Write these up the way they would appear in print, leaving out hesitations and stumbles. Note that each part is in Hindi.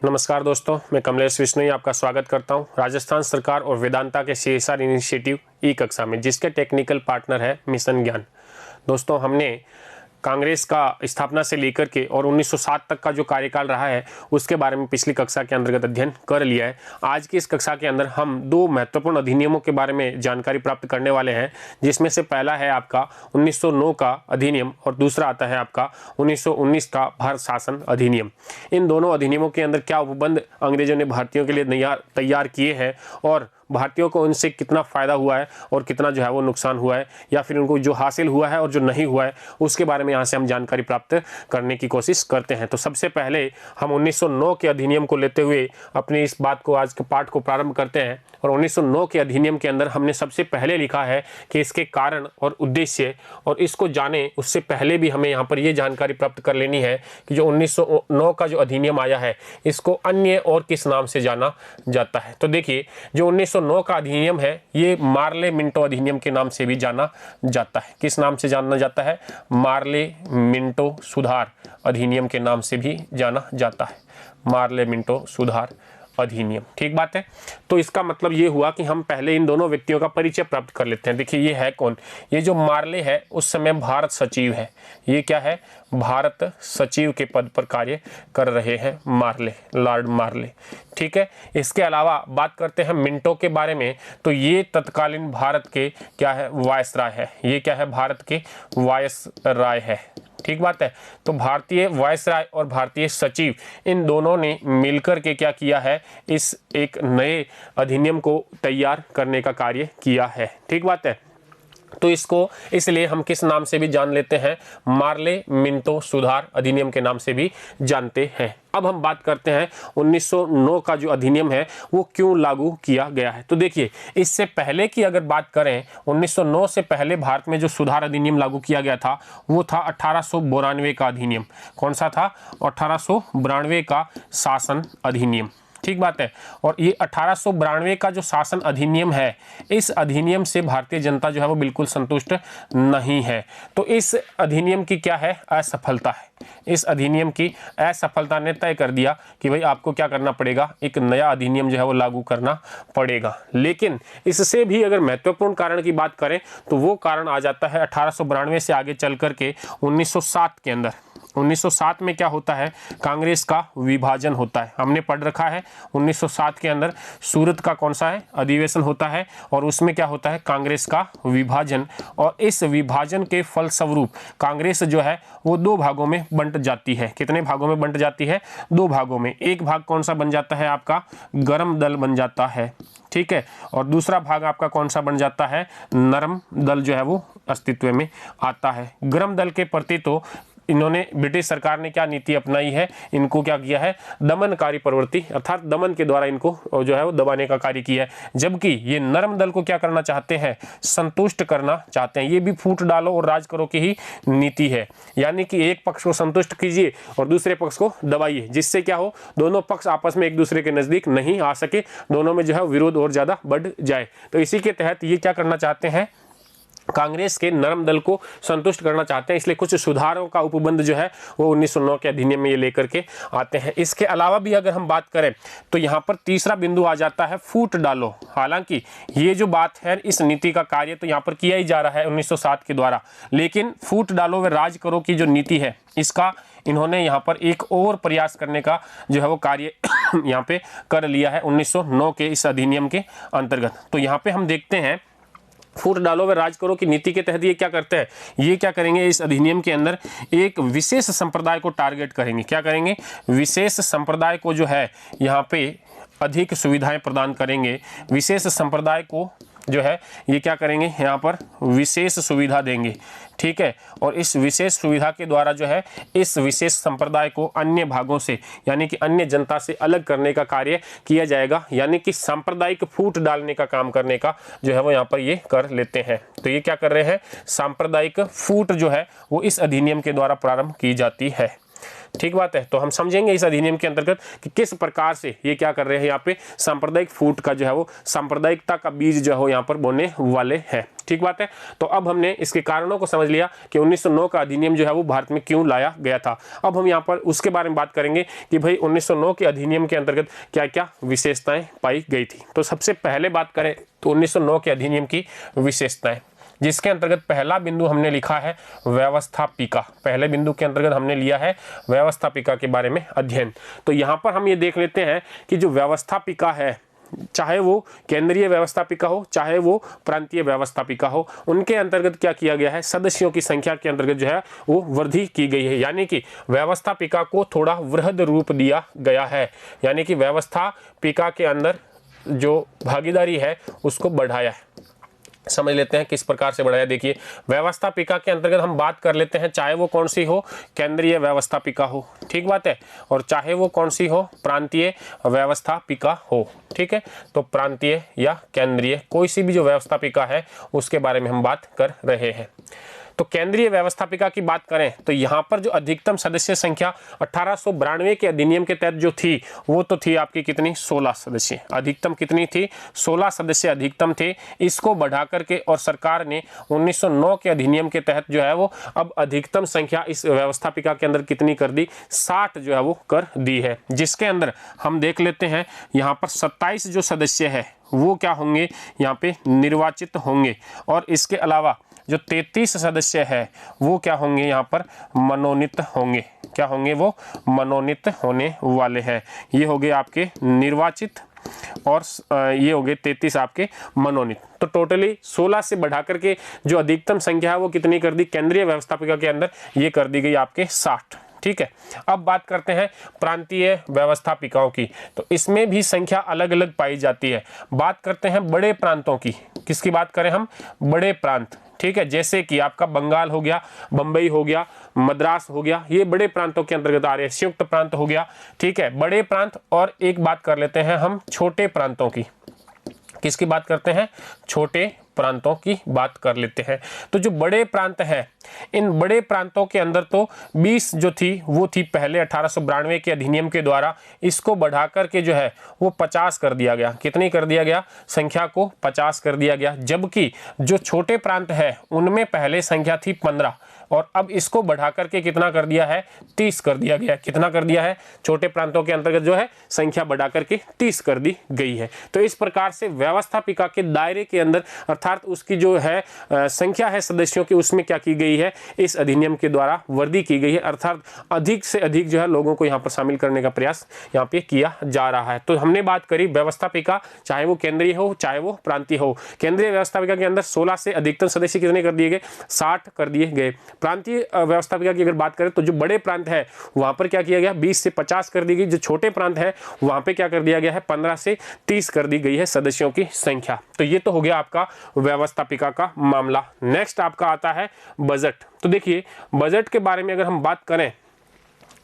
नमस्कार दोस्तों, मैं कमलेश विश्नोई आपका स्वागत करता हूं राजस्थान सरकार और वेदांता के CSR इनिशिएटिव ई कक्षा में, जिसके टेक्निकल पार्टनर है मिशन ज्ञान। दोस्तों, हमने कांग्रेस का स्थापना से लेकर के और 1907 तक का जो कार्यकाल रहा है उसके बारे में पिछली कक्षा के अंतर्गत अध्ययन कर लिया है। आज की इस कक्षा के अंदर हम दो महत्वपूर्ण अधिनियमों के बारे में जानकारी प्राप्त करने वाले हैं, जिसमें से पहला है आपका 1909 का अधिनियम और दूसरा आता है आपका 1919 का भारत शासन अधिनियम। इन दोनों अधिनियमों के अंदर क्या उपबंध अंग्रेजों ने भारतीयों के लिए तैयार किए हैं और भारतीयों को उनसे कितना फ़ायदा हुआ है और कितना जो है वो नुकसान हुआ है, या फिर उनको जो हासिल हुआ है और जो नहीं हुआ है उसके बारे में यहाँ से हम जानकारी प्राप्त करने की कोशिश करते हैं। तो सबसे पहले हम 1909 के अधिनियम को लेते हुए अपनी इस बात को, आज के पाठ को प्रारंभ करते हैं। और 1909 के अधिनियम के अंदर हमने सबसे पहले लिखा है कि इसके कारण और उद्देश्य, और इसको जाने उससे पहले भी हमें यहाँ पर ये जानकारी प्राप्त कर लेनी है कि जो 1909 का जो अधिनियम आया है इसको अन्य और किस नाम से जाना जाता है। तो देखिए, जो 1909 का अधिनियम है ये मार्ले मिंटो अधिनियम के नाम से भी जाना जाता है। किस नाम से जाना जाता है? मार्ले मिंटो सुधार अधिनियम के नाम से भी जाना जाता है। मार्ले मिंटो सुधार अधिनियम, ठीक बात है। तो इसका मतलब ये हुआ कि हम पहले इन दोनों व्यक्तियों का परिचय प्राप्त कर लेते हैं। देखिए, ये है कौन? ये जो मार्ले है उस समय भारत सचिव है। ये क्या है? भारत सचिव के पद पर कार्य कर रहे हैं मार्ले, लॉर्ड मार्ले, ठीक है। इसके अलावा बात करते हैं मिंटो के बारे में, तो ये तत्कालीन भारत के क्या है? वायसराय है। ये क्या है? भारत के वायसराय है, ठीक बात है। तो भारतीय वायसराय और भारतीय सचिव इन दोनों ने मिलकर के क्या किया है? इस एक नए अधिनियम को तैयार करने का कार्य किया है, ठीक बात है। तो इसको इसलिए हम किस नाम से भी जान लेते हैं? मार्ले मिंटो सुधार अधिनियम के नाम से भी जानते हैं। अब हम बात करते हैं 1909 का जो अधिनियम है वो क्यों लागू किया गया है। तो देखिए, इससे पहले की अगर बात करें, 1909 से पहले भारत में जो सुधार अधिनियम लागू किया गया था वो था 1892 का अधिनियम। कौन सा था? 1892 का शासन अधिनियम, ठीक बात है। और ये 1892 का जो शासन अधिनियम है, इस अधिनियम से भारतीय जनता जो है वो बिल्कुल संतुष्ट नहीं है। तो इस अधिनियम की क्या है? असफलता है। इस अधिनियम की असफलता ने तय कर दिया कि भाई आपको क्या करना पड़ेगा? एक नया अधिनियम जो है वो लागू करना पड़ेगा। लेकिन इससे भी अगर महत्वपूर्ण कारण की बात करें तो वो कारण आ जाता है 1892 से आगे चल करके 1907 के अंदर। 1907 में क्या होता है? कांग्रेस का विभाजन होता है। हमने पढ़ रखा है 1907 के अंदर सूरत का कौन सा है? अधिवेशन होता है और उसमें क्या होता है? कांग्रेस का विभाजन। और इस विभाजन के फलस्वरूप कांग्रेस जो है वो दो भागों में बंट जाती है। कितने भागों में बंट जाती है? दो भागों में। एक भाग कौन सा बन जाता है? आपका गर्म दल बन जाता है, ठीक है। और दूसरा भाग आपका कौन सा बन जाता है? नरम दल जो है वो अस्तित्व में आता है। गर्म दल के प्रति तो इन्होंने, ब्रिटिश सरकार ने क्या नीति अपनाई है? इनको क्या किया है? दमनकारी प्रवृत्ति, अर्थात दमन के द्वारा इनको जो है वो दबाने का कार्य किया है। जबकि ये नरम दल को क्या करना चाहते हैं? संतुष्ट करना चाहते हैं। ये भी फूट डालो और राज करो की ही नीति है, यानी कि एक पक्ष को संतुष्ट कीजिए और दूसरे पक्ष को दबाइए, जिससे क्या हो? दोनों पक्ष आपस में एक दूसरे के नजदीक नहीं आ सके, दोनों में जो है विरोध और ज्यादा बढ़ जाए। तो इसी के तहत ये क्या करना चाहते हैं? कांग्रेस के नरम दल को संतुष्ट करना चाहते हैं। इसलिए कुछ सुधारों का उपबंध जो है वो 1909 के अधिनियम में ये लेकर के आते हैं। इसके अलावा भी अगर हम बात करें तो यहाँ पर तीसरा बिंदु आ जाता है, फूट डालो। हालांकि ये जो बात है, इस नीति का कार्य तो यहाँ पर किया ही जा रहा है 1907 के द्वारा, लेकिन फूट डालो व राज करो की जो नीति है इसका इन्होंने यहाँ पर एक और प्रयास करने का जो है वो कार्य यहाँ पे कर लिया है 1909 के इस अधिनियम के अंतर्गत। तो यहाँ पे हम देखते हैं, फूट डालो व राज करो की नीति के तहत ये क्या करते हैं? ये क्या करेंगे? इस अधिनियम के अंदर एक विशेष संप्रदाय को टारगेट करेंगे। क्या करेंगे? विशेष संप्रदाय को जो है यहाँ पे अधिक सुविधाएं प्रदान करेंगे। विशेष संप्रदाय को जो है ये क्या करेंगे? यहाँ पर विशेष सुविधा देंगे, ठीक है। और इस विशेष सुविधा के द्वारा जो है इस विशेष संप्रदाय को अन्य भागों से, यानी कि अन्य जनता से अलग करने का कार्य किया जाएगा, यानी कि सांप्रदायिक फूट डालने का काम करने का जो है वो यहाँ पर ये कर लेते हैं। तो ये क्या कर रहे हैं? सांप्रदायिक फूट जो है वो इस अधिनियम के द्वारा प्रारंभ की जाती है। ठीक बात है। तो हम समझेंगे इस अधिनियम के अंतर्गत कि किस प्रकार से ये क्या कर रहे हैं, यहाँ पे सांप्रदायिक फूट का जो है वो सांप्रदायिकता का बीज जो है वो यहाँ पर बोने वाले हैं। ठीक बात है। तो अब हमने इसके कारणों को समझ लिया कि 1909 का अधिनियम जो है वो भारत में क्यों लाया गया था। अब हम यहाँ पर उसके बारे में बात करेंगे कि भाई 1909 के अधिनियम के अंतर्गत क्या क्या विशेषताएं पाई गई थी। तो सबसे पहले बात करें तो 1909 के अधिनियम की विशेषताएं, जिसके अंतर्गत पहला बिंदु हमने लिखा है व्यवस्थापिका। पहले बिंदु के अंतर्गत हमने लिया है व्यवस्थापिका के बारे में अध्ययन। तो यहाँ पर हम ये देख लेते हैं कि जो व्यवस्थापिका है, चाहे वो केंद्रीय व्यवस्थापिका हो चाहे वो प्रांतीय व्यवस्थापिका हो, उनके अंतर्गत क्या किया गया है, सदस्यों की संख्या के अंतर्गत जो है वो वृद्धि की गई है। यानी कि व्यवस्थापिका को थोड़ा वृहद रूप दिया गया है, यानी कि व्यवस्थापिका के अंदर जो भागीदारी है उसको बढ़ाया है। समझ लेते हैं किस प्रकार से बढ़ाया। देखिए, व्यवस्थापिका के अंतर्गत हम बात कर लेते हैं, चाहे वो कौन सी हो, केंद्रीय व्यवस्थापिका हो, ठीक बात है, और चाहे वो कौन सी हो, प्रांतीय व्यवस्थापिका हो। ठीक है, तो प्रांतीय या केंद्रीय कोई सी भी जो व्यवस्थापिका है उसके बारे में हम बात कर रहे हैं। तो केंद्रीय व्यवस्थापिका की बात करें तो यहाँ पर जो अधिकतम सदस्य संख्या 1892 के अधिनियम के तहत जो थी वो तो थी आपकी कितनी, 16 सदस्य। अधिकतम कितनी थी, 16 सदस्य अधिकतम थे। इसको बढ़ा करके और सरकार ने 1909 के अधिनियम के तहत जो है वो अब अधिकतम संख्या इस व्यवस्थापिका के अंदर कितनी कर दी, 60 जो है वो कर दी है। जिसके अंदर हम देख लेते हैं यहाँ पर 27 जो सदस्य है वो क्या होंगे, यहाँ पे निर्वाचित होंगे, और इसके अलावा जो 33 सदस्य है वो क्या होंगे, यहाँ पर मनोनीत होंगे। क्या होंगे, वो मनोनीत होने वाले हैं। ये हो गए आपके निर्वाचित और ये हो गए 33 आपके मनोनीत। तो टोटली 16 से बढ़ा करके जो अधिकतम संख्या है वो कितनी कर दी केंद्रीय व्यवस्थापिका के अंदर, ये कर दी गई आपके 60। ठीक है, अब बात करते हैं प्रांतीय व्यवस्थापिकाओं की। तो इसमें भी संख्या अलग अलग पाई जाती है। बात करते हैं बड़े प्रांतों की। किसकी बात करें हम, बड़े प्रांत। ठीक है, जैसे कि आपका बंगाल हो गया, बंबई हो गया, मद्रास हो गया, ये बड़े प्रांतों के अंतर्गत आ रहे हैं। संयुक्त प्रांत हो गया। ठीक है, बड़े प्रांत। और एक बात कर लेते हैं हम छोटे प्रांतों की। किसकी बात करते हैं, छोटे प्रांतों की बात कर लेते हैं। तो जो बड़े प्रांत है, इन बड़े प्रांतों के अंदर तो 20 जो थी वो थी पहले 1892 के अधिनियम के द्वारा। इसको बढ़ा करके जो है वो 50 कर दिया गया। कितनी कर दिया गया, संख्या को 50 कर दिया गया। जबकि जो छोटे प्रांत है उनमें पहले संख्या थी 15 और अब इसको बढ़ा करके कितना कर दिया है, 30 कर दिया गया। कितना कर दिया है, छोटे प्रांतों के अंतर्गत जो है संख्या बढ़ा करके 30 कर दी गई है। तो इस प्रकार से व्यवस्थापिका के दायरे के अंदर अर्थात उसकी जो है संख्या है सदस्यों की, उसमें क्या की गई है, इस अधिनियम के द्वारा वृद्धि की गई है। अर्थात अधिक से अधिक जो है लोगों को यहाँ पर शामिल करने का प्रयास यहाँ पे किया जा रहा है। तो हमने बात करी व्यवस्थापिका, चाहे वो केंद्रीय हो चाहे वो प्रांतीय हो। केंद्रीय व्यवस्थापिका के अंदर 16 से अधिकतम सदस्य कितने कर दिए गए, 60 कर दिए गए। प्रांतीय व्यवस्थापिका की अगर बात करें तो जो बड़े प्रांत है वहां पर क्या किया गया, 20 से 50 कर दी गई। जो छोटे प्रांत है वहां पे क्या कर दिया गया है, 15 से 30 कर दी गई है सदस्यों की संख्या। तो ये तो हो गया आपका व्यवस्थापिका का मामला। नेक्स्ट आपका आता है बजट। तो देखिए, बजट के बारे में अगर हम बात करें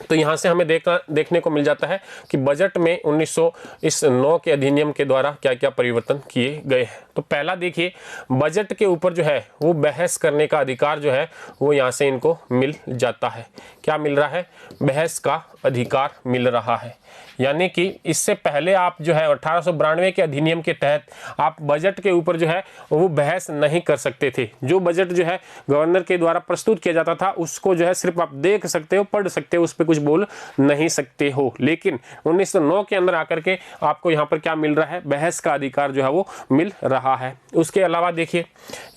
तो यहाँ से हमें देखने को मिल जाता है कि बजट में 1909 के अधिनियम के द्वारा क्या क्या परिवर्तन किए गए हैं। तो पहला देखिए, बजट के ऊपर जो है वो बहस करने का अधिकार जो है वो यहाँ से इनको मिल जाता है। क्या मिल रहा है, बहस का अधिकार मिल रहा है। यानी कि इससे पहले आप जो है 1892 के अधिनियम के तहत आप बजट के ऊपर जो है वो बहस नहीं कर सकते थे। जो बजट जो है गवर्नर के द्वारा प्रस्तुत किया जाता था उसको जो है सिर्फ आप देख सकते हो, पढ़ सकते हो, उस पर कुछ बोल नहीं सकते हो। लेकिन 1909 के अंदर आकर के आपको यहाँ पर क्या मिल रहा है, बहस का अधिकार जो है वो मिल रहा है। उसके अलावा देखिए,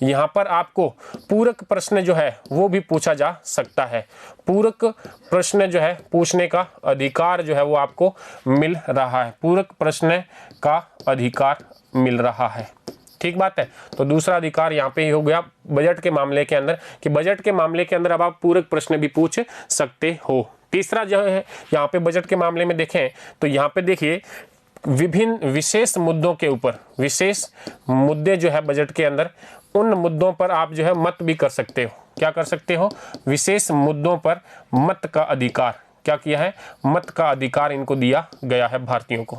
यहाँ पर आपको पूरक प्रश्न जो है वो भी पूछा जा सकता है। पूरक प्रश्न जो है पूछने का अधिकार जो है वो आपको मिल रहा है। पूरक प्रश्न का अधिकार मिल रहा है। ठीक बात है। तो दूसरा अधिकार यहाँ पे हो गया बजट के मामले के अंदर कि बजट के मामले के अंदर अब आप पूरक प्रश्न भी पूछ सकते हो। तीसरा जो है यहाँ पे बजट के मामले में देखें तो यहाँ पे देखिए विभिन्न विशेष मुद्दों के ऊपर, विशेष मुद्दे जो है बजट के अंदर, उन मुद्दों पर आप जो है मत भी कर सकते हो। क्या कर सकते हो, विशेष मुद्दों पर मत का अधिकार। क्या किया है, मत का अधिकार इनको दिया गया है भारतीयों को।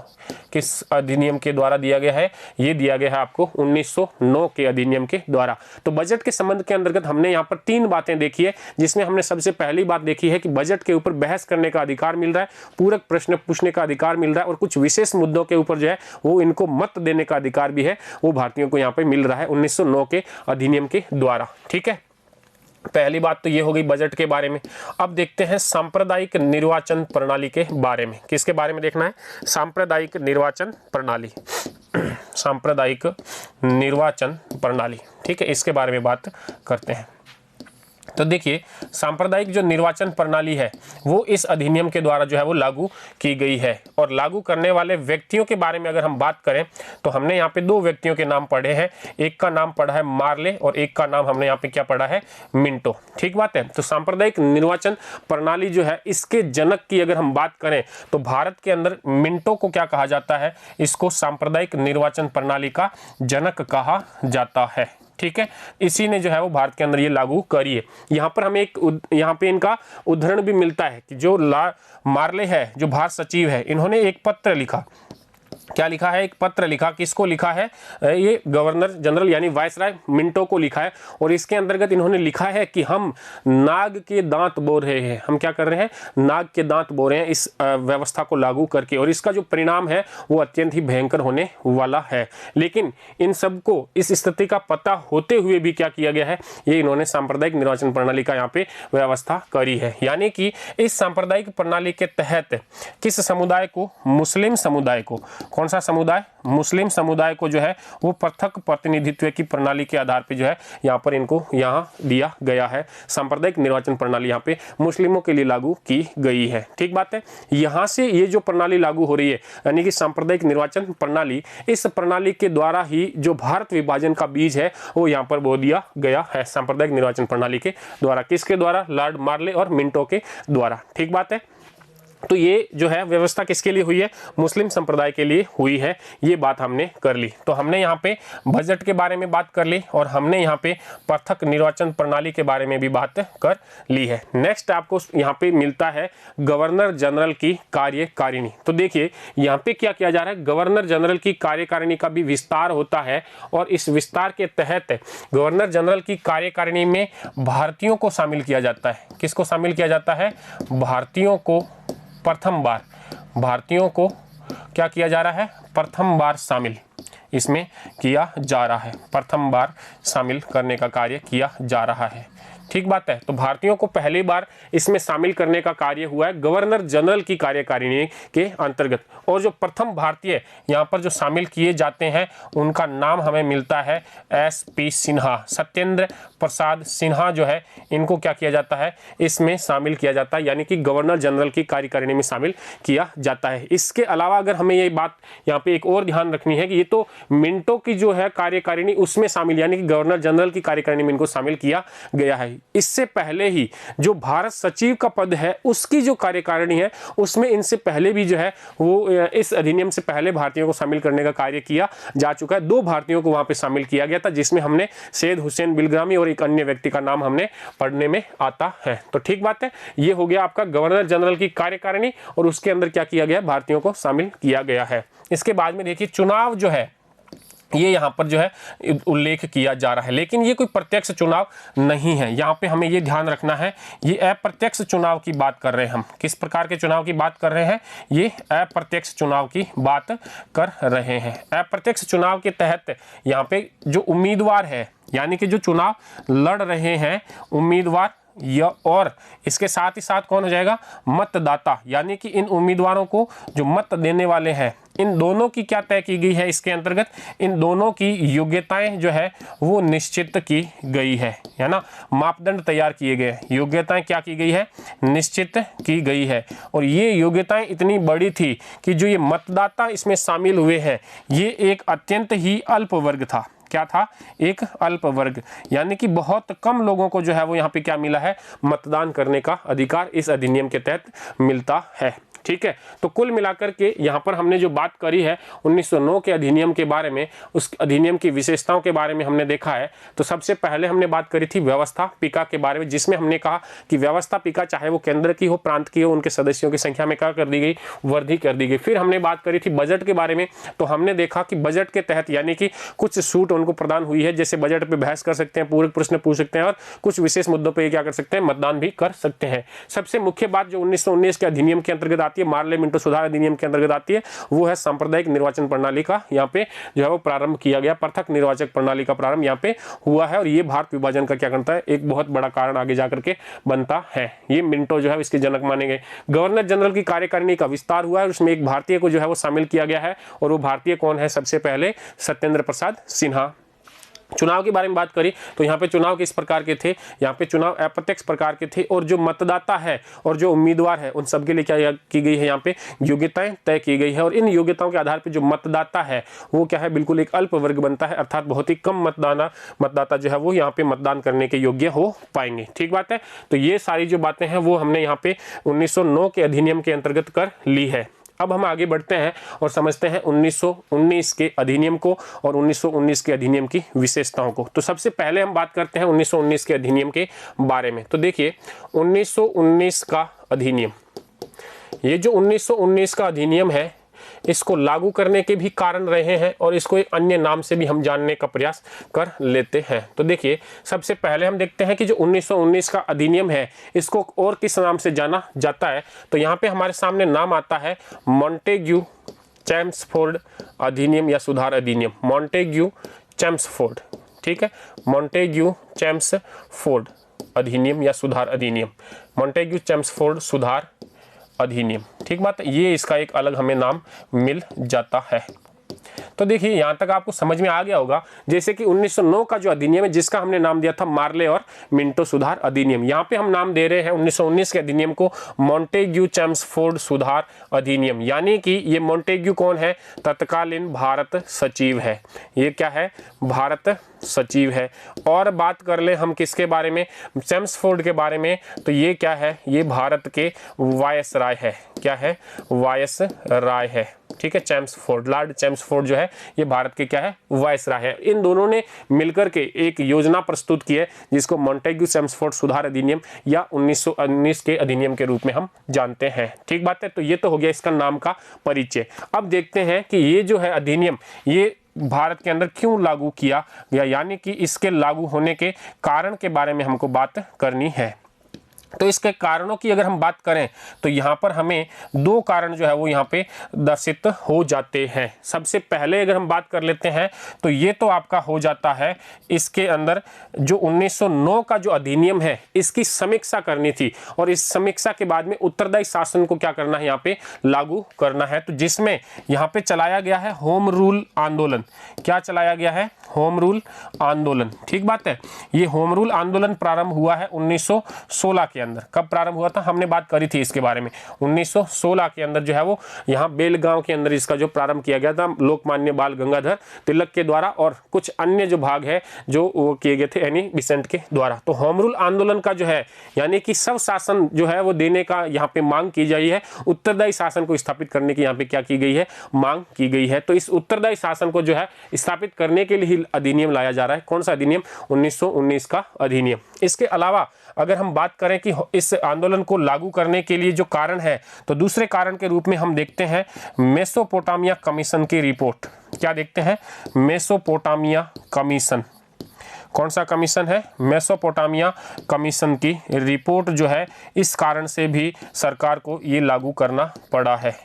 किस अधिनियम के द्वारा दिया गया है, ये दिया गया है आपको 1909 के अधिनियम के द्वारा। तो बजट के संबंध के अंतर्गत हमने यहाँ पर 3 बातें देखी है, जिसमें हमने सबसे पहली बात देखी है कि बजट के ऊपर बहस करने का अधिकार मिल रहा है, पूरक प्रश्न पूछने का अधिकार मिल रहा है, और कुछ विशेष मुद्दों के ऊपर जो है वो इनको मत देने का अधिकार भी है, वो भारतीयों को यहाँ पे मिल रहा है 1909 के अधिनियम के द्वारा। ठीक है, पहली बात तो ये हो गई बजट के बारे में। अब देखते हैं सांप्रदायिक निर्वाचन प्रणाली के बारे में। किसके बारे में देखना है, सांप्रदायिक निर्वाचन प्रणाली। सांप्रदायिक निर्वाचन प्रणाली, ठीक है, इसके बारे में बात करते हैं। तो देखिए, सांप्रदायिक जो निर्वाचन प्रणाली है वो इस अधिनियम के द्वारा जो है वो लागू की गई है। और लागू करने वाले व्यक्तियों के बारे में अगर हम बात करें तो हमने यहाँ पे 2 व्यक्तियों के नाम पढ़े हैं, एक का नाम पढ़ा है मार्ले और एक का नाम हमने यहाँ पे क्या पढ़ा है, मिंटो। ठीक बात है। तो सांप्रदायिक निर्वाचन प्रणाली जो है, इसके जनक की अगर हम बात करें तो भारत के अंदर मिंटो को क्या कहा जाता है, इसको सांप्रदायिक निर्वाचन प्रणाली का जनक कहा जाता है। ठीक है, इसी ने जो है वो भारत के अंदर ये लागू करी है। यहाँ पर हमें यहाँ पे इनका उदाहरण भी मिलता है कि जो मार्ले है, जो भारत सचिव है, इन्होंने एक पत्र लिखा। क्या लिखा है, एक पत्र लिखा। किसको लिखा है, ये गवर्नर जनरल यानी वायसराय मिंटो को लिखा है। और इसके अंतर्गत इन्होंने लिखा है कि हम नाग के दांत बो रहे हैं, हम क्या कर रहे हैं, नाग के दांत बो रहे हैं इस व्यवस्था को लागू करके, और इसका जो परिणाम है वो अत्यंत ही भयंकर होने वाला है। लेकिन इन सबको इस स्थिति का पता होते हुए भी क्या किया गया है, ये इन्होंने सांप्रदायिक निर्वाचन प्रणाली का यहाँ पे व्यवस्था करी है। यानी कि इस सांप्रदायिक प्रणाली के तहत किस समुदाय को, मुस्लिम समुदाय को, कौन सा समुदाय, मुस्लिम समुदाय को जो है वो पृथक प्रतिनिधित्व की प्रणाली के आधार पे जो है यहाँ पर इनको यहाँ दिया गया है। सांप्रदायिक निर्वाचन प्रणाली यहाँ पे मुस्लिमों के लिए लागू की गई है। ठीक बात है। यहाँ से ये जो प्रणाली लागू हो रही है, यानी कि सांप्रदायिक निर्वाचन प्रणाली, इस प्रणाली के द्वारा ही जो भारत विभाजन का बीज है वो यहाँ पर बो दिया गया है, सांप्रदायिक निर्वाचन प्रणाली के द्वारा। किसके द्वारा, लॉर्ड मार्ले और मिंटो के द्वारा। ठीक बात है। तो ये जो है व्यवस्था किसके लिए हुई है, मुस्लिम संप्रदाय के लिए हुई है। ये बात हमने कर ली। तो हमने यहाँ पे बजट के बारे में बात कर ली और हमने यहाँ पे पृथक निर्वाचन प्रणाली के बारे में भी बात कर ली है। नेक्स्ट आपको यहाँ पे मिलता है गवर्नर जनरल की कार्यकारिणी। तो देखिए यहाँ पे क्या किया जा रहा है, गवर्नर जनरल की कार्यकारिणी का भी विस्तार होता है और इस विस्तार के तहत गवर्नर जनरल की कार्यकारिणी में भारतीयों को शामिल किया जाता है। किसको शामिल किया जाता है, भारतीयों को प्रथम बार, भारतीयों को क्या किया जा रहा है, प्रथम बार शामिल इसमें किया जा रहा है, प्रथम बार शामिल करने का कार्य किया जा रहा है। ठीक बात है। तो भारतीयों को पहली बार इसमें शामिल करने का कार्य हुआ है गवर्नर जनरल की कार्यकारिणी के अंतर्गत। और जो प्रथम भारतीय यहाँ पर जो शामिल किए जाते हैं उनका नाम हमें मिलता है SP सिन्हा, सत्येंद्र प्रसाद सिन्हा जो है, इनको क्या किया जाता है, इसमें शामिल किया जाता है, यानी कि गवर्नर जनरल की कार्यकारिणी में शामिल किया जाता है। इसके अलावा अगर हमें ये बात यहाँ पे एक और ध्यान रखनी है कि ये तो मिंटो की जो है कार्यकारिणी उसमें शामिल, यानी कि गवर्नर जनरल की कार्यकारिणी में इनको शामिल किया गया है। इससे पहले ही जो भारत सचिव का पद है उसकी जो कार्यकारिणी है उसमें इनसे पहले भी जो है वो इस अधिनियम से पहले भारतीयों को शामिल करने का कार्य किया जा चुका है। 2 भारतीयों को वहां पे शामिल किया गया था, जिसमें हमने सैयद हुसैन बिलग्रामी और एक अन्य व्यक्ति का नाम हमने पढ़ने में आता है। तो ठीक बात है, ये हो गया आपका गवर्नर जनरल की कार्यकारिणी और उसके अंदर क्या किया गया, भारतीयों को शामिल किया गया है। इसके बाद में देखिए चुनाव जो है ये यहाँ पर जो है उल्लेख किया जा रहा है, लेकिन ये कोई प्रत्यक्ष चुनाव नहीं है। यहाँ पे हमें ये ध्यान रखना है, ये अप्रत्यक्ष चुनाव की बात कर रहे हैं हम। किस प्रकार के चुनाव की बात कर रहे हैं, ये अप्रत्यक्ष चुनाव की बात कर रहे हैं। अप्रत्यक्ष चुनाव के तहत यहाँ पे जो उम्मीदवार है, यानी कि जो चुनाव लड़ रहे हैं उम्मीदवार, और इसके साथ ही साथ कौन हो जाएगा, मतदाता, यानी कि इन उम्मीदवारों को जो मत देने वाले हैं, इन दोनों की क्या तय की गई है, इसके अंतर्गत इन दोनों की योग्यताएं जो है वो निश्चित की गई है ना, मापदंड तैयार किए गए, योग्यताएं क्या की गई है, निश्चित की गई है। और ये योग्यताएं इतनी बड़ी थी कि जो ये मतदाता इसमें शामिल हुए हैं ये एक अत्यंत ही अल्प वर्ग था। क्या था, एक अल्प वर्ग, यानी कि बहुत कम लोगों को जो है वो यहाँ पे क्या मिला है, मतदान करने का अधिकार इस अधिनियम के तहत मिलता है। ठीक है। तो कुल मिलाकर के यहाँ पर हमने जो बात करी है 1909 के अधिनियम के बारे में, उस अधिनियम की विशेषताओं के बारे में हमने देखा है। तो सबसे पहले हमने बात करी थी व्यवस्थापिका के बारे में, जिसमें हमने कहा कि व्यवस्थापिका चाहे वो केंद्र की हो, प्रांत की हो, उनके सदस्यों की संख्या में क्या कर दी गई, वृद्धि कर दी गई। फिर हमने बात करी थी बजट के बारे में। तो हमने देखा कि बजट के तहत यानी कि कुछ छूट उनको प्रदान हुई है, जैसे बजट पे बहस कर सकते हैं, पूरक प्रश्न पूछ सकते हैं और कुछ विशेष मुद्दों पे क्या कर सकते हैं, मतदान भी कर सकते हैं। सबसे मुख्य बात जो 1919 के अधिनियम के अंतर्गत आती है, मार्ले मिंटो सुधार अधिनियम के अंतर्गत आती है, वो है सांप्रदायिक निर्वाचन प्रणाली का यहाँ पे जो है वो प्रारंभ किया गया। पृथक निर्वाचक प्रणाली का प्रारंभ यहाँ पे हुआ है और ये भारत विभाजन का क्या करता है, एक बहुत बड़ा कारण आगे जाकर के बनता है। ये मिंटो जो है इसके जनक माने गए। गवर्नर जनरल की कार्यकारिणी का विस्तार हुआ है, उसमें एक भारतीय को जो है वो शामिल किया गया है और वो भारतीय कौन है, सबसे पहले सत्येंद्र प्रसाद सिन्हा। चुनाव के बारे में बात करी तो यहाँ पे चुनाव किस प्रकार के थे, यहाँ पे चुनाव अप्रत्यक्ष प्रकार के थे और जो मतदाता है और जो उम्मीदवार है उन सबके लिए क्या की गई है, यहाँ पे योग्यताएं तय की गई है और इन योग्यताओं के आधार पे जो मतदाता है वो क्या है, बिल्कुल एक अल्प वर्ग बनता है, अर्थात बहुत ही कम मतदाता जो है वो यहाँ पे मतदान करने के योग्य हो पाएंगे। ठीक बात है। तो ये सारी जो बातें हैं वो हमने यहाँ पे 1909 के अधिनियम के अंतर्गत कर ली है। अब हम आगे बढ़ते हैं और समझते हैं 1919 के अधिनियम को और 1919 के अधिनियम की विशेषताओं को। तो सबसे पहले हम बात करते हैं 1919 के अधिनियम के बारे में। तो देखिए 1919 का अधिनियम, ये जो 1919 का अधिनियम है इसको लागू करने के भी कारण रहे हैं और इसको एक अन्य नाम से भी हम जानने का प्रयास कर लेते हैं। तो देखिए सबसे पहले हम देखते हैं कि जो 1919 का अधिनियम है इसको और किस नाम से जाना जाता है। तो यहाँ पे हमारे सामने नाम आता है मॉन्टेग्यू चैम्सफोर्ड अधिनियम या सुधार अधिनियम। मॉन्टेग्यू चैम्सफोर्ड, ठीक है, मॉन्टेग्यू चैम्सफोर्ड अधिनियम या सुधार अधिनियम, मॉन्टेग्यू चैम्सफोर्ड सुधार अधिनियम। ठीक बात है, ये इसका एक अलग हमें नाम मिल जाता है। तो देखिए यहाँ तक आपको समझ में आ गया होगा, जैसे कि 1909 का जो अधिनियम है जिसका हमने नाम दिया था मार्ले और मिंटो सुधार अधिनियम, यहाँ पे हम नाम दे रहे हैं 1919 के अधिनियम को मॉन्टेग्यू चैम्सफोर्ड सुधार अधिनियम। यानी कि ये मॉन्टेग्यू कौन है, तत्कालीन भारत सचिव है। ये क्या है, भारत सचिव है। और बात कर ले हम किसके बारे में, चैम्सफोर्ड के बारे में, तो ये क्या है, ये भारत के वायसराय है। क्या है, वायसराय है। ठीक है, चैम्सफोर्ड, लॉर्ड चैम्सफोर्ड जो है ये भारत के क्या है, वायसराय है। इन दोनों ने मिलकर के एक योजना प्रस्तुत की है जिसको मॉन्टेग्यू चैम्सफोर्ड सुधार अधिनियम या 1919 के अधिनियम के रूप में हम जानते हैं। ठीक बात है। तो ये तो हो गया इसका नाम का परिचय। अब देखते हैं कि ये जो है अधिनियम ये भारत के अंदर क्यों लागू किया गया, यानी कि इसके लागू होने के कारण के बारे में हमको बात करनी है। तो इसके कारणों की अगर हम बात करें तो यहाँ पर हमें दो कारण जो है वो यहाँ पे दर्शित हो जाते हैं। सबसे पहले अगर हम बात कर लेते हैं तो ये तो आपका हो जाता है, इसके अंदर जो 1909 का जो अधिनियम है इसकी समीक्षा करनी थी और इस समीक्षा के बाद में उत्तरदायी शासन को क्या करना है, यहाँ पे लागू करना है। तो जिसमें यहाँ पे चलाया गया है होम रूल आंदोलन। क्या चलाया गया है, होम रूल आंदोलन। ठीक बात है। ये होम रूल आंदोलन प्रारंभ हुआ है 1916 के अंदर। कब प्रारंभ हुआ था, हमने बात करी थी इसके बारे में। 1916 के अंदर जो है वो यहाँ बेलगांव के अंदर इसका जो प्रारंभ किया गया था लोकमान्य बाल गंगाधर तिलक के द्वारा और कुछ अन्य जो भाग है जो वो किए गए थे एनी बिसेंट के द्वारा। तो होम रूल आंदोलन का जो है यानी कि सब शासन जो है वो देने का यहाँ पे मांग की गई है, उत्तरदायी शासन को स्थापित करने की यहाँ पे क्या की गई है, मांग की गई है। तो इस उत्तरदायी शासन को जो है स्थापित करने के लिए अधिनियम लाया जा रहा है। कौन सा अधिनियम, 1919 का अधिनियम। इसके अलावा अगर हम बात करें कि इस आंदोलन को लागू करने के लिए जो कारण है तो दूसरे कारण के रूप में हम देखते हैं मेसोपोटामिया कमीशन की रिपोर्ट। क्या देखते हैं, मेसोपोटामिया कमीशन। कौन सा कमीशन है, मेसोपोटामिया कमीशन की रिपोर्ट जो है इस कारण से भी सरकार को ये लागू करना पड़ा है।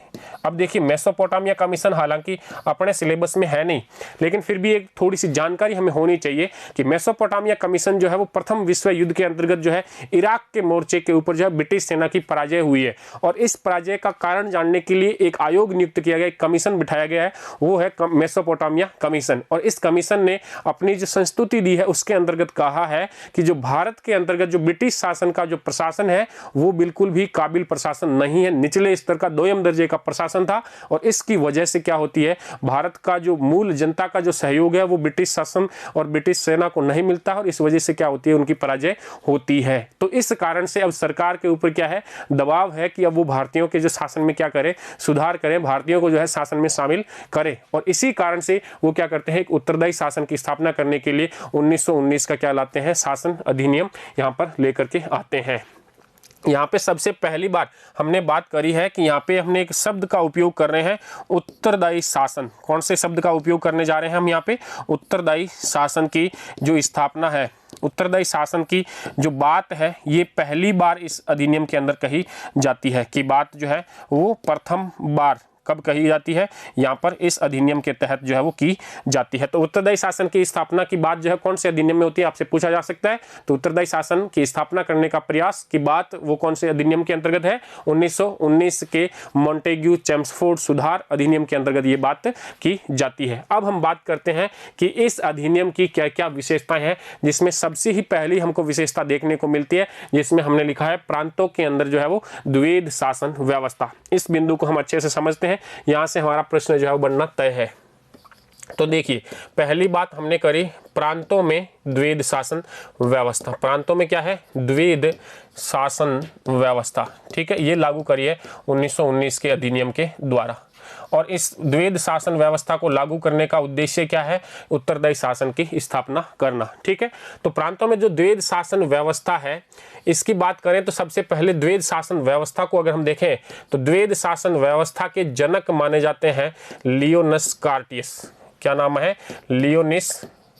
अब देखिए मेसोपोटामिया कमीशन हालांकि अपने सिलेबस में है नहीं, लेकिन फिर भी एक थोड़ी सी जानकारी हमें होनी चाहिए कि मेसोपोटामिया कमीशन जो है वो प्रथम विश्व युद्ध के अंतर्गत जो है इराक के मोर्चे के ऊपर जो है ब्रिटिश सेना की पराजय हुई है और इस पराजय का कारण जानने के लिए एक आयोग नियुक्त किया गया, एक कमीशन बिठाया गया है, वो है मेसोपोटामिया कमीशन। और इस कमीशन ने अपनी जो संस्तुति दी है उसके अंतर्गत कहा है कि जो भारत के अंतर्गत जो ब्रिटिश शासन का जो प्रशासन है वो बिल्कुल भी काबिल प्रशासन नहीं है, निचले स्तर का दोयम दर्जे का प्रशासन था और इसकी वजह से क्या होती है, भारत का जो मूल जनता का जो सहयोग है वो ब्रिटिश शासन और ब्रिटिश सेना को नहीं मिलता और इस वजह से क्या होती है, उनकी पराजय होती है। तो इस कारण से अब सरकार के ऊपर क्या है, दबाव है कि अब वो भारतीयों के जो शासन में क्या करे, सुधार करें, भारतीयों को जो है शासन में शामिल करें। और इसी कारण से वो क्या करते हैं, एक उत्तरदायी शासन की स्थापना करने के लिए 1919 का क्या लाते हैं, शासन अधिनियम यहाँ पर लेकर के आते हैं। यहाँ पे सबसे पहली बार हमने बात करी है कि यहाँ पे हमने एक शब्द का उपयोग कर रहे हैं, उत्तरदायी शासन। कौन से शब्द का उपयोग करने जा रहे हैं हम यहाँ पे, उत्तरदायी शासन की जो स्थापना है, उत्तरदायी शासन की जो बात है, ये पहली बार इस अधिनियम के अंदर कही जाती है कि बात जो है वो प्रथम बार कब कही जाती है, यहाँ पर इस अधिनियम के तहत जो है वो की जाती है। तो उत्तरदायी शासन की स्थापना की बात जो है कौन से अधिनियम में होती है, आपसे पूछा जा सकता है। तो उत्तरदायी शासन की स्थापना करने का प्रयास की बात वो कौन से अधिनियम के अंतर्गत है, 1919 के मॉन्टेग्यू चेम्सफोर्ड सुधार अधिनियम के अंतर्गत ये बात की जाती है। अब हम बात करते हैं कि इस अधिनियम की क्या क्या विशेषताएं हैं, जिसमें सबसे ही पहली हमको विशेषता देखने को मिलती है, जिसमें हमने लिखा है प्रांतों के अंदर जो है वो द्वैध शासन व्यवस्था। इस बिंदु को हम अच्छे से समझते हैं, यहां से हमारा प्रश्न जो है बनना तय है। तो देखिए, पहली बात हमने करी प्रांतों में द्वैध शासन व्यवस्था। प्रांतों में क्या है, द्वैध शासन व्यवस्था, ठीक है, ये लागू करिए 1919 के अधिनियम के द्वारा। और इस द्वैध शासन व्यवस्था को लागू करने का उद्देश्य क्या है, उत्तरदायी शासन की स्थापना करना, ठीक है। तो प्रांतों में जो द्वैध शासन व्यवस्था है, इसकी बात करें तो सबसे पहले द्वैध शासन व्यवस्था को अगर हम देखें तो द्वैध शासन व्यवस्था के जनक माने जाते हैं लियोनस कार्टियस। क्या नाम है,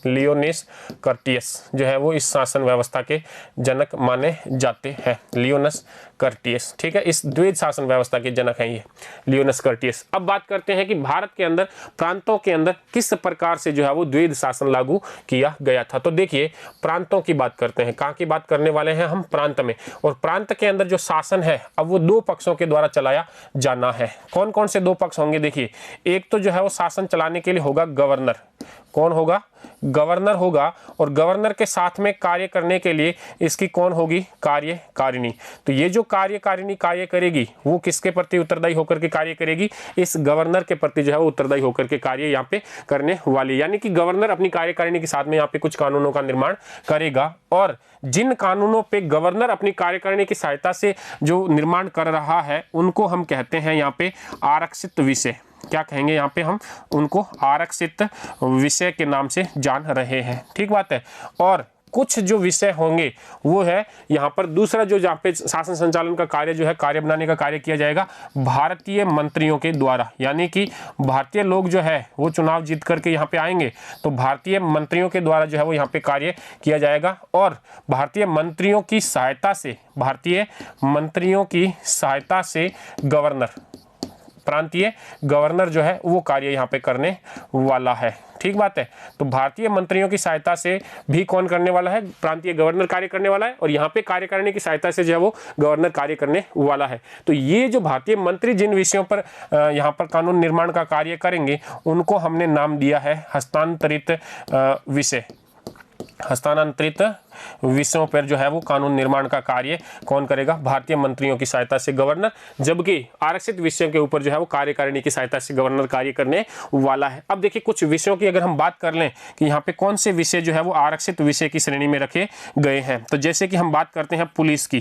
लियोनिस कर्टियस जो है वो इस शासन व्यवस्था के जनक माने जाते हैं, लियोनस कर्टियस, ठीक है। इस द्वैध शासन व्यवस्था के जनक हैं ये लियोनस कर्टियस। अब बात करते हैं कि भारत के अंदर प्रांतों के अंदर किस प्रकार से जो है वो द्वैध शासन लागू किया गया था। तो देखिए, प्रांतों की बात करते हैं, कहाँ की बात करने वाले हैं हम, प्रांत में। और प्रांत के अंदर जो शासन है अब वो दो पक्षों के द्वारा चलाया जाना है। कौन कौन से दो पक्ष होंगे, देखिए, एक तो जो है वो शासन चलाने के लिए होगा गवर्नर। कौन होगा, गवर्नर होगा। और गवर्नर के साथ में कार्य करने के लिए इसकी कौन होगी, कार्यकारिणी। तो ये जो कार्यकारिणी कार्य करेगी वो किसके प्रति उत्तरदायी होकर के कार्य करेगी, इस गवर्नर के प्रति जो है वो उत्तरदायी होकर के कार्य यहाँ पे करने वाली। यानी कि गवर्नर अपनी कार्यकारिणी के साथ में यहाँ पे कुछ कानूनों का निर्माण करेगा और जिन कानूनों पे गवर्नर अपनी कार्यकारिणी की सहायता से जो निर्माण कर रहा है उनको हम कहते हैं यहाँ पे आरक्षित विषय। क्या कहेंगे यहाँ पे हम उनको, आरक्षित विषय के नाम से जान रहे हैं, ठीक बात है। और कुछ जो विषय होंगे वो है यहाँ पर दूसरा जो जहाँ पे शासन संचालन का कार्य जो है, कार्य बनाने का कार्य किया जाएगा भारतीय मंत्रियों के द्वारा। यानी कि भारतीय लोग जो है वो चुनाव जीत करके यहाँ पे आएंगे तो भारतीय मंत्रियों के द्वारा जो है वो यहाँ पे कार्य किया जाएगा। और भारतीय मंत्रियों की सहायता से गवर्नर, प्रांतीय गवर्नर जो है वो कार्य यहाँ पे करने वाला है, ठीक बात है। तो भारतीय मंत्रियों की सहायता से भी कौन करने वाला है, प्रांतीय गवर्नर कार्य करने वाला है। और यहाँ पे कार्यकारिणी की सहायता से जो है वो गवर्नर कार्य करने वाला है। तो ये जो भारतीय मंत्री जिन विषयों पर यहाँ पर कानून निर्माण का कार्य करेंगे उनको हमने नाम दिया है हस्तांतरित विषय। हस्तांतरित विषयों पर जो है वो कानून निर्माण का कार्य कौन करेगा, भारतीय मंत्रियों की सहायता से गवर्नर। जबकि आरक्षित विषयों के ऊपर जो है वो कार्यकारिणी की सहायता से गवर्नर कार्य करने वाला है। अब देखिए, कुछ विषयों की अगर हम बात कर लें कि यहाँ पे कौन से विषय जो है वो आरक्षित विषय की श्रेणी में रखे गए हैं। तो जैसे कि हम बात करते हैं पुलिस की,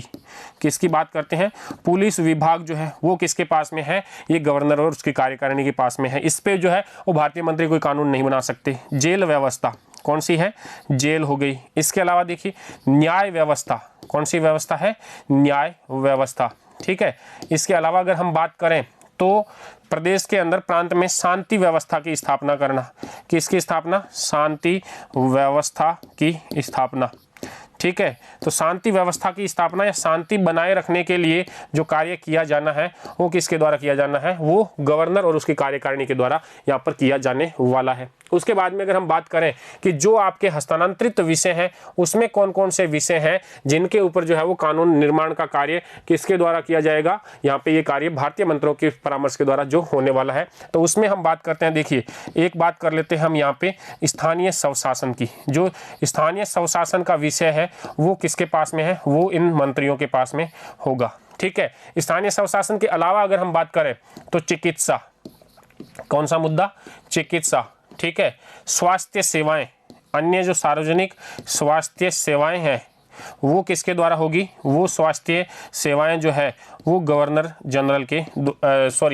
किसकी बात करते हैं, पुलिस विभाग जो है वो किसके पास में है, ये गवर्नर और उसकी कार्यकारिणी के पास में है। इस पर जो है वो भारतीय मंत्री कोई कानून नहीं बना सकते। जेल व्यवस्था कौन सी है, जेल हो गई। इसके अलावा देखिए न्याय व्यवस्था, कौन सी व्यवस्था है, न्याय व्यवस्था, ठीक है। इसके अलावा अगर हम बात करें तो प्रदेश के अंदर प्रांत में शांति व्यवस्था की स्थापना करना, किसकी स्थापना, शांति व्यवस्था की स्थापना, ठीक है। तो शांति व्यवस्था की स्थापना या शांति बनाए रखने के लिए जो कार्य किया जाना है वो किसके द्वारा किया जाना है, वो गवर्नर और उसकी कार्यकारिणी के द्वारा यहाँ पर किया जाने वाला है। उसके बाद में अगर हम बात करें कि जो आपके हस्तांतरित विषय हैं उसमें कौन कौन से विषय हैं जिनके ऊपर जो है वो कानून निर्माण का कार्य किसके द्वारा किया जाएगा, यहाँ पे ये कार्य भारतीय मंत्रियों के परामर्श के द्वारा जो होने वाला है। तो उसमें हम बात करते हैं, देखिए एक बात कर लेते हैं हम यहाँ पे स्थानीय स्वशासन की। जो स्थानीय स्वशासन का विषय है वो किसके पास में है, वो इन मंत्रियों के पास में होगा, ठीक है। स्थानीय स्वशासन के अलावा अगर हम बात करें तो चिकित्सा, कौन सा मुद्दा, चिकित्सा, ठीक है। स्वास्थ्य सेवाएं, अन्य जो सार्वजनिक स्वास्थ्य सेवाएं हैं वो किसके द्वारा होगी, वो स्वास्थ्य सेवाएं जो है वो गवर्नर जनरल के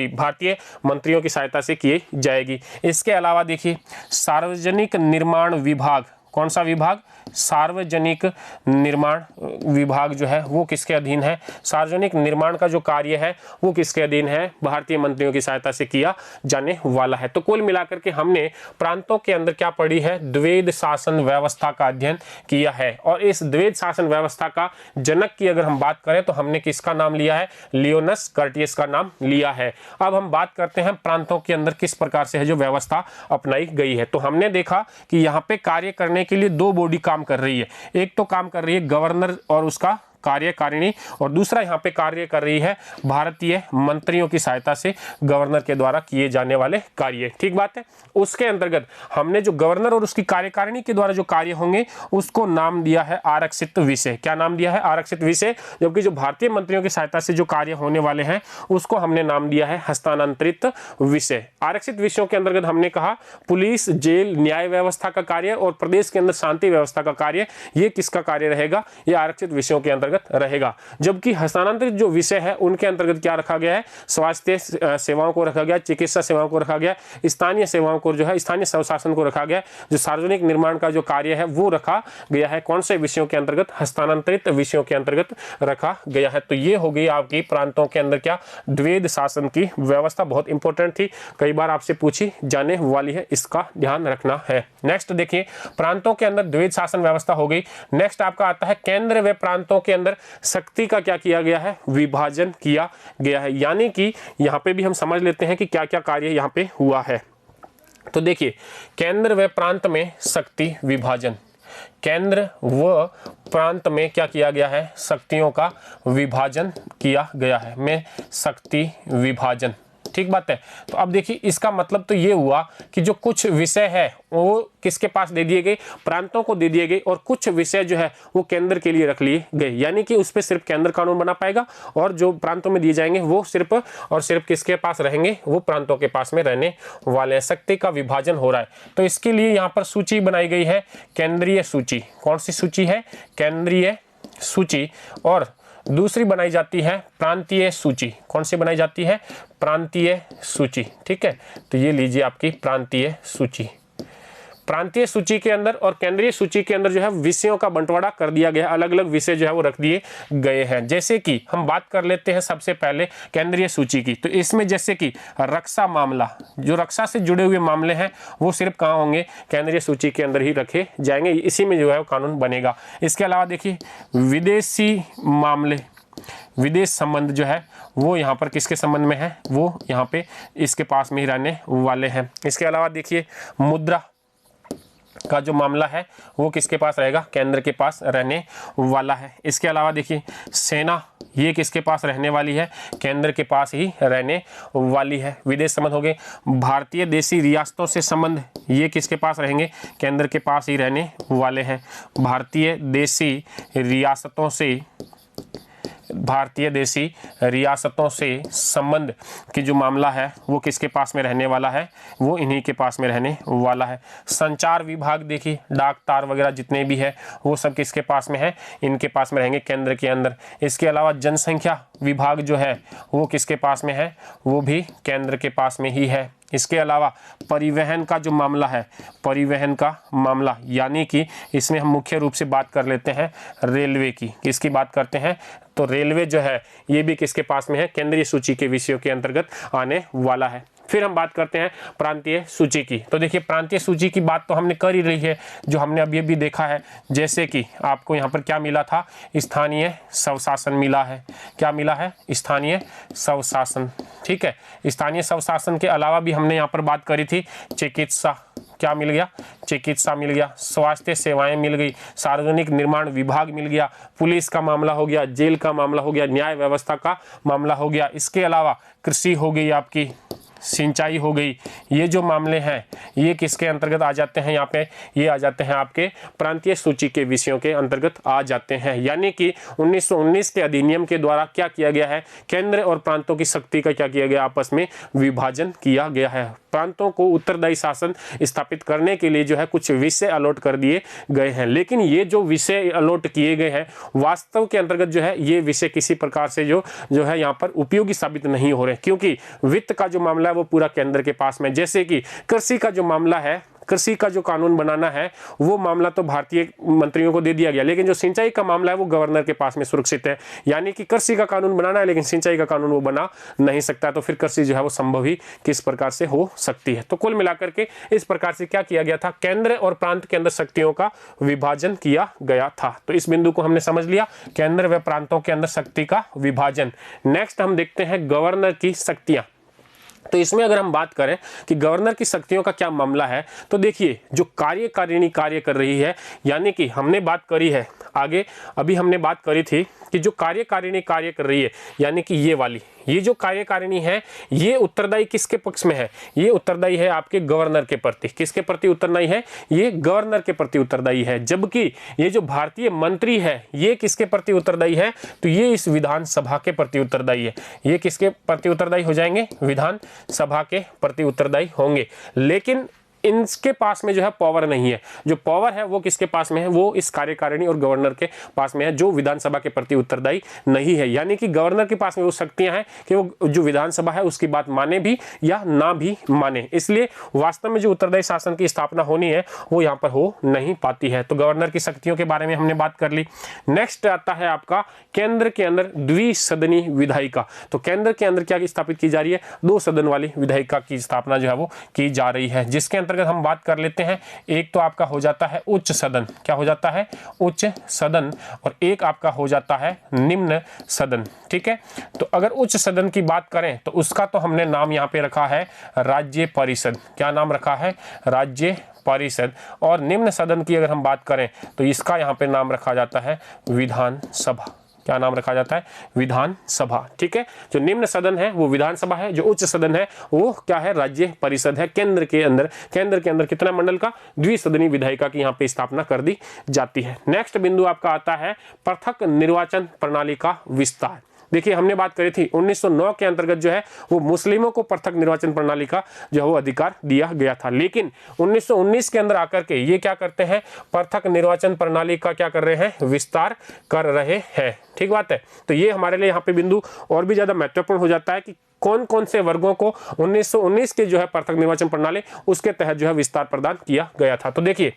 भारतीय मंत्रियों की सहायता से की जाएगी। इसके अलावा देखिए सार्वजनिक निर्माण विभाग, कौन सा विभाग, सार्वजनिक निर्माण विभाग जो है वो किसके अधीन है, सार्वजनिक निर्माण का जो कार्य है वो किसके अधीन है, भारतीय मंत्रियों की सहायता से किया जाने वाला है। तो कुल मिलाकर के हमने प्रांतों के अंदर क्या पढ़ी है, द्वैध शासन व्यवस्था का अध्ययन किया है। और इस द्वैध शासन व्यवस्था का जनक की अगर हम बात करें तो हमने किसका नाम लिया है, लियोनस कर्टियस का नाम लिया है। अब हम बात करते हैं प्रांतों के अंदर किस प्रकार से है जो व्यवस्था अपनाई गई है। तो हमने देखा कि यहाँ पे कार्य करने के लिए दो बॉडी काम कर रही है, एक तो काम कर रही है गवर्नर और उसका कार्यकारिणी, और दूसरा यहाँ पे कार्य कर रही है भारतीय मंत्रियों की सहायता से गवर्नर के द्वारा किए जाने वाले कार्य, ठीक बात है। उसके अंतर्गत हमने जो गवर्नर और उसकी कार्यकारिणी के द्वारा जो कार्य होंगे उसको नाम दिया है आरक्षित विषय। क्या नाम दिया है, आरक्षित विषय। जबकि जो भारतीय मंत्रियों की सहायता से जो कार्य होने वाले हैं उसको हमने नाम दिया है हस्तांतरित विषय। आरक्षित विषयों के अंतर्गत हमने कहा पुलिस, जेल, न्याय व्यवस्था का कार्य और प्रदेश के अंदर शांति व्यवस्था का कार्य, ये किसका कार्य रहेगा, ये आरक्षित विषयों के अंतर्गत रहेगा। जबकि हस्तांतरित जो विषय है उनके अंतर्गत क्या रखा गया है, स्वास्थ्य सेवाओं को रखा गया, चिकित्सा सेवाओं को रखा गया, स्थानीय सेवाओं को जो है स्थानीय स्वशासन को रखा गया, जो सार्वजनिक निर्माण का जो कार्य है वो रखा गया है कौन से विषयों के अंतर्गत, हस्तांतरित विषयों के अंतर्गत रखा गया है। तो ये हो गई आपकी प्रांतों के अंदर क्या, द्वैध शासन की व्यवस्था। बहुत इंपॉर्टेंट थी, कई बार आपसे पूछी जाने वाली है, इसका ध्यान रखना है। नेक्स्ट देखिए प्रांतों के अंदर द्वैध शासन व्यवस्था हो गई। नेक्स्ट आपका आता है केंद्र व प्रांतों के अंदर शक्ति का क्या किया गया है, विभाजन किया गया है। यानी कि यहां पे भी हम समझ लेते हैं कि क्या क्या कार्य यहां पे हुआ है। तो देखिए केंद्र व प्रांत में शक्ति विभाजन, केंद्र व प्रांत में क्या किया गया है, शक्तियों का विभाजन किया गया है, में शक्ति विभाजन, ठीक बात है। तो अब देखिए इसका मतलब तो ये हुआ कि जो कुछ विषय है वो किसके पास दे दिए गए, प्रांतों को दे दिए गए, और कुछ विषय जो है वो केंद्र के लिए रख लिए गए। यानी कि उस पर सिर्फ केंद्र कानून बना पाएगा और जो प्रांतों में दिए जाएंगे वो सिर्फ और सिर्फ किसके पास रहेंगे, वो प्रांतों के पास में रहने वाले हैं। शक्ति का विभाजन हो रहा है। तो इसके लिए यहाँ पर सूची बनाई गई है, केंद्रीय सूची। कौन सी सूची है, केंद्रीय सूची। और दूसरी बनाई जाती है प्रांतीय सूची। कौन सी बनाई जाती है, प्रांतीय सूची, ठीक है। तो ये लीजिए आपकी प्रांतीय सूची। प्रांतीय सूची के अंदर और केंद्रीय सूची के अंदर जो है विषयों का बंटवारा कर दिया गया, अलग अलग विषय जो है वो रख दिए गए हैं। जैसे कि हम बात कर लेते हैं सबसे पहले केंद्रीय सूची की। तो इसमें जैसे कि रक्षा मामला, जो रक्षा से जुड़े हुए मामले हैं वो सिर्फ कहाँ होंगे, केंद्रीय सूची के अंदर ही रखे जाएंगे, इसी में जो है वो कानून बनेगा। इसके अलावा देखिए विदेशी मामले, विदेश संबंध जो है वो यहाँ पर किसके संबंध में है, वो यहाँ पे इसके पास में ही रहने वाले हैं। इसके अलावा देखिए मुद्रा का जो मामला है वो किसके पास रहेगा, केंद्र के पास रहने वाला है। इसके अलावा देखिए सेना, ये किसके पास रहने वाली है, केंद्र के पास ही रहने वाली है। विदेश संबंध हो गए। भारतीय देशी रियासतों से संबंध, ये किसके पास रहेंगे, केंद्र के पास ही रहने वाले हैं। भारतीय देशी रियासतों से, भारतीय देशी रियासतों से संबंध की जो मामला है वो किसके पास में रहने वाला है, वो इन्हीं के पास में रहने वाला है। संचार विभाग देखिए, डाक तार वगैरह जितने भी है वो सब किसके पास में है, इनके पास में रहेंगे, केंद्र के अंदर। इसके अलावा जनसंख्या विभाग जो है वो किसके पास में है, वो भी केंद्र के पास में ही है। इसके अलावा परिवहन का जो मामला है, परिवहन का मामला, यानी कि इसमें हम मुख्य रूप से बात कर लेते हैं रेलवे की। किसकी बात करते हैं, तो रेलवे जो है ये भी किसके पास में है, केंद्रीय सूची के विषयों के अंतर्गत आने वाला है। फिर हम बात करते हैं प्रांतीय सूची की। तो देखिए प्रांतीय सूची की बात तो हमने कर ही रही है, जो हमने अभी अभी देखा है। जैसे कि आपको यहाँ पर क्या मिला था, स्थानीय स्वशासन मिला है। क्या मिला है, स्थानीय स्वशासन, ठीक है। स्थानीय स्वशासन के अलावा भी हमने यहाँ पर बात करी थी चिकित्सा, क्या मिल गया, चिकित्सा मिल गया। स्वास्थ्य सेवाएं मिल गई, सार्वजनिक निर्माण विभाग मिल गया, पुलिस का मामला हो गया, जेल का मामला हो गया, न्याय व्यवस्था का मामला हो गया। इसके अलावा कृषि हो गई आपकी, सिंचाई हो गई, ये जो मामले हैं ये किसके अंतर्गत आ जाते हैं, यहाँ पे ये आ जाते हैं आपके प्रांतीय सूची के विषयों के अंतर्गत आ जाते हैं। यानी कि 1919 के अधिनियम के द्वारा क्या किया गया है, केंद्र और प्रांतों की शक्ति का क्या किया गया, आपस में विभाजन किया गया है। प्रांतों को उत्तरदायी शासन स्थापित करने के लिए जो है कुछ विषय अलॉट कर दिए गए हैं, लेकिन ये जो विषय अलॉट किए गए हैं वास्तव के अंतर्गत जो है ये विषय किसी प्रकार से जो है यहाँ पर उपयोगी साबित नहीं हो रहे, क्योंकि वित्त का जो मामला है वो पूरा केंद्र के पास में, जैसे कि कृषि का जो मामला है, कृषि का जो कानून बनाना है वो मामला तो भारतीय मंत्रियों को दे दिया गया, लेकिन जो सिंचाई का मामला है वो गवर्नर के पास में सुरक्षित है। यानी कि कृषि का कानून बनाना है लेकिन सिंचाई का कानून वो बना नहीं सकता, तो फिर कृषि जो है वो संभव ही किस प्रकार से हो सकती है। तो कुल मिलाकर के इस प्रकार से क्या किया गया था, केंद्र और प्रांत के अंदर शक्तियों का विभाजन किया गया था। तो इस बिंदु को हमने समझ लिया, केंद्र व प्रांतों के अंदर शक्ति का विभाजन। नेक्स्ट हम देखते हैं गवर्नर की शक्तियां। तो इसमें अगर हम बात करें कि गवर्नर की शक्तियों का क्या मामला है, तो देखिए जो कार्यकारिणी कार्य कर रही है, यानी कि हमने बात करी है आगे, अभी हमने बात करी थी कि जो कार्यकारिणी कार्य कर रही है, यानी कि ये वाली, ये जो कार्यकारिणी है ये उत्तरदायी किसके पक्ष में है, ये उत्तरदायी है आपके गवर्नर के प्रति। किसके प्रति उत्तरदायी है, ये गवर्नर के प्रति उत्तरदायी है। जबकि ये जो भारतीय मंत्री है ये किसके प्रति उत्तरदायी है, तो ये इस विधानसभा के प्रति उत्तरदायी है। ये किसके प्रति उत्तरदायी हो जाएंगे, विधानसभा के प्रति उत्तरदायी होंगे। लेकिन इनके पास में जो है पावर नहीं है, जो पावर है वो किसके पास में है, वो इस कार्यकारिणी और गवर्नर के पास में है, जो विधानसभा के प्रति उत्तरदायी नहीं है। यानी कि गवर्नर के पास में वो शक्तियां हैं कि वो जो विधानसभा है उसकी बात माने भी या ना भी माने, इसलिए वास्तव में जो उत्तरदायी शासन की स्थापना होनी है वो यहाँ पर हो नहीं पाती है। तो गवर्नर की शक्तियों के बारे में हमने बात कर ली। नेक्स्ट आता है आपका केंद्र के अंदर द्विसदनी विधायिका। तो केंद्र के अंदर क्या स्थापित की जा रही है, 2 सदन वाली विधायिका की स्थापना जो है वो की जा रही है, जिसके अंतर्गत हम बात कर लेते हैं। एक तो आपका हो जाता है उच्च सदन, क्या हो जाता है, उच्च सदन, और एक आपका हो जाता है निम्न सदन। ठीक है, तो अगर उच्च सदन की बात करें तो उसका तो हमने नाम यहाँ पे रखा है राज्य परिषद। क्या नाम रखा है, राज्य परिषद। और निम्न सदन की अगर हम बात करें तो इसका यहाँ पे नाम रखा जाता है विधानसभा। क्या नाम रखा जाता है, विधानसभा। ठीक है, जो निम्न सदन है वो विधानसभा है, जो उच्च सदन है वो क्या है, राज्य परिषद है। केंद्र के अंदर कितना मंडल का, द्विसदनी विधायिका की यहाँ पे स्थापना कर दी जाती है। नेक्स्ट बिंदु आपका आता है पृथक निर्वाचन प्रणाली का विस्तार। देखिए हमने बात करी थी 1909 के अंतर्गत जो है वो मुस्लिमों को पृथक निर्वाचन प्रणाली का जो है वो अधिकार दिया गया था, लेकिन 1919 के अंदर आकर के ये क्या करते हैं, पृथक निर्वाचन प्रणाली का क्या कर रहे हैं, विस्तार कर रहे हैं। ठीक बात है, तो ये हमारे लिए यहाँ पे बिंदु और भी ज्यादा महत्वपूर्ण हो जाता है कि कौन कौन से वर्गों को 1919 के जो है पृथक निर्वाचन प्रणाली उसके तहत जो है विस्तार प्रदान किया गया था। तो देखिए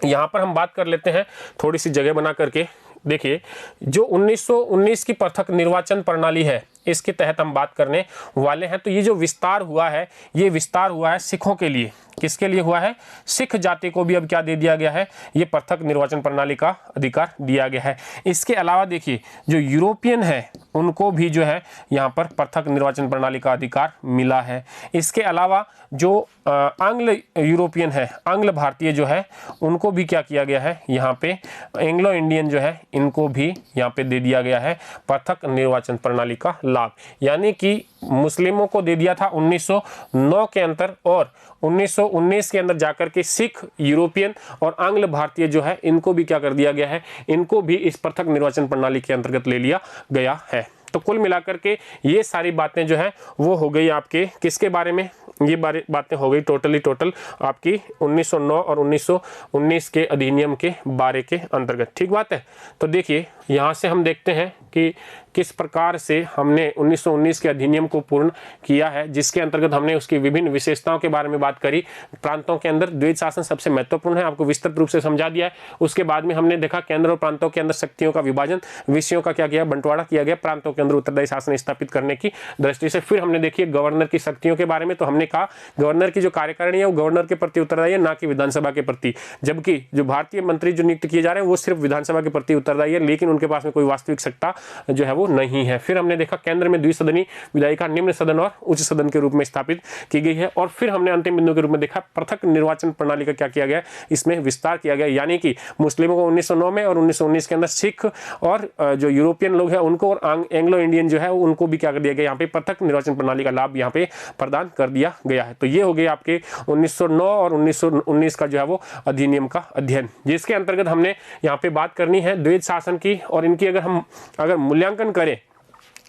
यहाँ पर हम बात कर लेते हैं थोड़ी सी जगह बना करके। देखिए जो 1919 की पृथक निर्वाचन प्रणाली है इसके तहत हम बात करने वाले हैं। तो ये जो विस्तार हुआ है ये विस्तार हुआ है सिखों के लिए। किसके लिए हुआ है, सिख जाति को भी अब क्या दे दिया गया है, ये पृथक निर्वाचन प्रणाली का अधिकार दिया गया है। इसके अलावा देखिए जो यूरोपियन है उनको भी जो है यहाँ पर पृथक निर्वाचन प्रणाली का अधिकार मिला है। इसके अलावा जो आंग्ल यूरोपियन है, आंग्ल भारतीय जो है उनको भी क्या किया गया है, यहाँ पे एंग्लो इंडियन जो है इनको भी यहाँ पे दे दिया गया है पृथक निर्वाचन प्रणाली का लाभ। यानी कि मुस्लिमों को दे दिया था 1909 के अंतर, और 1919 के अंदर जाकर के सिख, यूरोपियन और आंग्ल भारतीय जो है इनको भी क्या कर दिया गया है, इनको भी इस पृथक निर्वाचन प्रणाली के अंतर्गत ले लिया गया है। तो कुल मिलाकर के ये सारी बातें जो है वो हो गई आपके किसके बारे में, ये बातें हो गई टोटल आपकी 1909 और 1919 के अधिनियम के बारे के अंतर्गत। ठीक बात है, तो देखिए यहाँ से हम देखते हैं कि किस प्रकार से हमने 1919 के अधिनियम को पूर्ण किया है, जिसके अंतर्गत हमने उसकी विभिन्न विशेषताओं के बारे में बात करी। प्रांतों के अंदर द्वैध शासन सबसे महत्वपूर्ण है, आपको विस्तृत रूप से समझा दिया है। उसके बाद में हमने देखा केंद्र और प्रांतों के अंदर शक्तियों का विभाजन, विषयों का क्या किया, बंटवारा किया गया प्रांतों के अंदर उत्तरदायी शासन स्थापित करने की दृष्टि से। फिर हमने देखिए गवर्नर की शक्तियों के बारे में, तो हमने कहा गवर्नर की जो कार्यकारिणी है वो गवर्नर के प्रति उत्तरदायी है, ना कि विधानसभा के प्रति। जबकि जो भारतीय मंत्री जो नियुक्त किए जा रहे हैं वो सिर्फ विधानसभा के प्रति उत्तरदायी है, लेकिन उनके पास में कोई वास्तविक सत्ता जो है वो वो नहीं है। फिर हमने देखा केंद्र में द्विसदनी विधायिका निम्न सदन और उच्च सदन के रूप में स्थापित की गई है। और फिर हमने अंतिम बिंदु के रूप में देखा पृथक निर्वाचन प्रणाली का क्या किया गया, इसमें विस्तार किया गया, यानी कि मुस्लिमों को 1909 में और 1919 के अंदर सिख और जो यूरोपियन लोग हैं उनको और एंग्लो इंडियन जो है उनको भी क्या कर दिया गया, यहाँ पे पृथक निर्वाचन प्रणाली का लाभ यहाँ पे प्रदान कर दिया गया है। तो ये हो गया आपके 1909 और 1919 का जो है वो अधिनियम का अध्ययन, जिसके अंतर्गत हमने यहाँ पे बात करनी है द्वैध शासन की। और इनकी अगर मूल्यांकन करें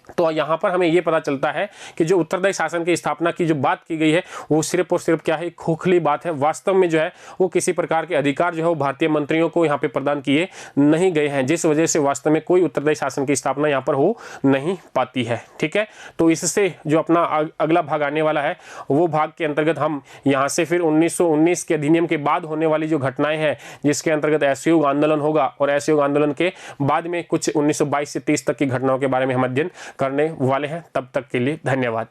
तो यहाँ पर हमें ये पता चलता है कि जो उत्तरदायी शासन की स्थापना की जो बात की गई है वो सिर्फ और सिर्फ क्या है, खोखली बात है। वास्तव में जो है वो किसी प्रकार के अधिकार जो है वो भारतीय मंत्रियों को यहाँ पे प्रदान किए नहीं गए हैं, जिस वजह से वास्तव में कोई उत्तरदायी शासन की स्थापना यहाँ पर हो नहीं पाती है। ठीक है, तो इससे जो अपना अगला भाग आने वाला है वो भाग के अंतर्गत हम यहाँ से फिर 1919 के अधिनियम के बाद होने वाली जो घटनाएं हैं, जिसके अंतर्गत असहयोग आंदोलन होगा और असहयोग आंदोलन के बाद में कुछ 1922 से 30 तक की घटनाओं के बारे में हम अध्ययन करने वाले हैं। तब तक के लिए धन्यवाद।